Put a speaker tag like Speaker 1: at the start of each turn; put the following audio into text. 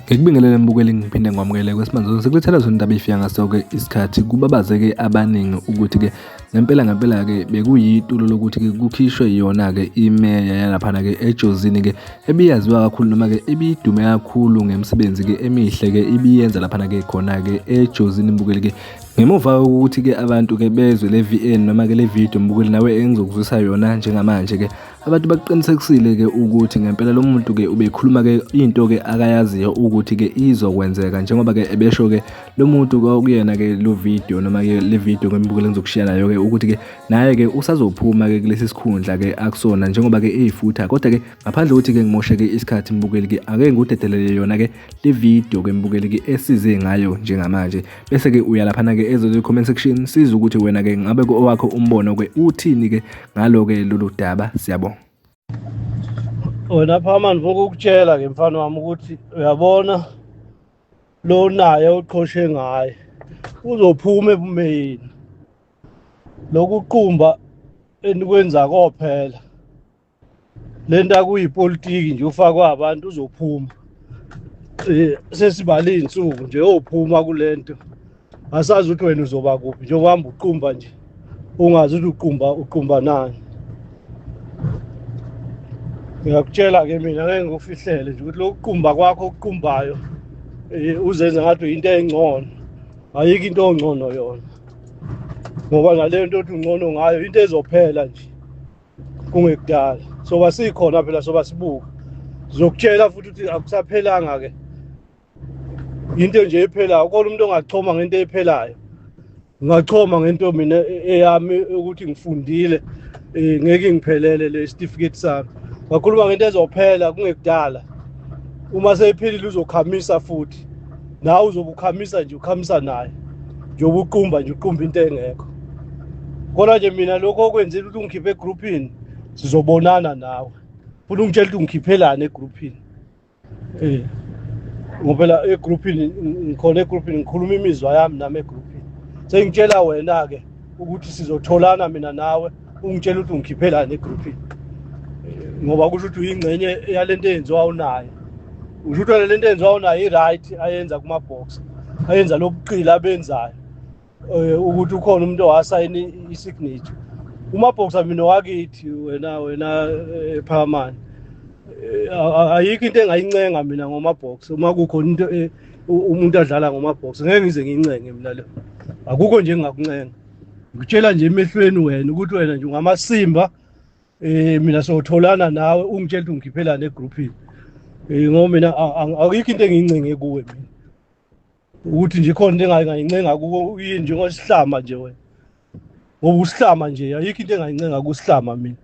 Speaker 1: Ngikubingelele mbukeli ngiphinde ngwamukele kwesimanje sekulethela zona indaba efika ngaso-ke isikhathi kubabazeke abaningi ukuthi-ke ngempela-ke bekuyitulo lokuthi-ke kukhishwe yona-ke imeya yalaphana-ke ejozini-ke ebiyaziwa kakhulu noma-ke ibidume kakhulu ngemisebenzi-ke emihle-ke ibiyenza laphana-ke khona-ke ejozini mbukeli-ke. Ngemuva kokuthi-ke abantu-ke bezwe le VN noma-ke le video mbukeli nawe engizokuzwisa yona njengamanje-ke abantu baqinisekisile-ke ukuthi ngempela lo muntu-ke ubekhuluma-ke into-ke akayaziyo ukuthi-ke izokwenzeka njengoba-ke ebesho-ke lo muntu okuyena-ke lo video noma-ke le video mbukeli engizokushiya nayo-ke ukuthi-ke naye-ke usazophuma-ke kulesi sikhundla-ke akusona njengoba-ke eyifutha kodwa-ke ngaphandle kokuthi-ke ngimoshe-ke isikhathi mbukeli-ke ake ngikudedelele yona-ke le video-ke mbukeli-ke esize ngayo njengamanje bese-ke uyalaphana-ke comment section siza ukuthi wena-ke ngabe owakho umbono-ke uthini-ke ngalo-ke lolu daba siyabonga.
Speaker 2: Wena Phamani ngokukutshela-ke mfana wami ukuthi uyabona lo naye uqhoshe ngaye uzophuma ebumeyini lokuqumba enikwenza kophela lento akuyipolitiki nje ufakwa abantu uzophuma sesibale insuku nje ophuma kulento asazi ukuthi wena uzoba kuphi nje uhamba uqumba nje ungazi ukuthi uqumba nani. Ngiyakutshela-ke mina ngeke ngikufihlele nje ukuthi lokuqumba kwakho okuqumbayo uzenza ngathi uyinto engcono ayikho into ongcono yona ngoba nale nto othi ungcono ngayo into ezophela nje kungekudala soba sikhona phela soba sibuka sizokutshela futhi ukuthi akusaphelanga-ke into nje ephelayo ukona umuntu ongachoma ngento ephelayo ngachoma ngento mina eyami ukuthi ngifundile ngeke ngiphelele le certificate sami ngakhuluma ngento ezophela kungekudala uma seyiphelile uzokhamisa futhi nawe uzobe ukhamisa nje ukhamisa naye njengoba uqumba nje uqumba into engekho kodwa nje mina lokho okwenzile ukuthi ungikhiphe egroupini sizobonana nawe futhi ungitshela ukuthi ungikhiphelane egroupini ngoba egroupini ngikhona egroupini ngikhuluma imizwa yami nami egroupini sengitshela wena-ke ukuthi sizotholana mina nawe ungitshela ukuthi ungikhiphelane egroupini ngoba kusho ukuthi uyingxenye yalento eyenziwa unayo usho ukuthi lento eyenziwa unayo i-right ayenza kuma-box ayenza lobuqili abenzayo ukuthi ukhona umuntu owasayina i-signature uma-box mina wakithi wena Phamani ayikho into engayincenga mina ngoma-box uma kukhona into umuntu adlala ngoma-box ngeke ngize ngiyincenge mina lo akukho nje engingakuncenga ngikutshela nje emehlweni wena ukuthi wena nje ungamasimba mina sotholana nawe ungitshela ukuthi ungikhiphelane egroupini ngoba mina akikho into engiyincenge kuwe mina ukuthi nje khona into engayincenga kuwe yini njengosihlama nje wena ngoba usihlama nje ayikho into engayincenga kusihlama mina.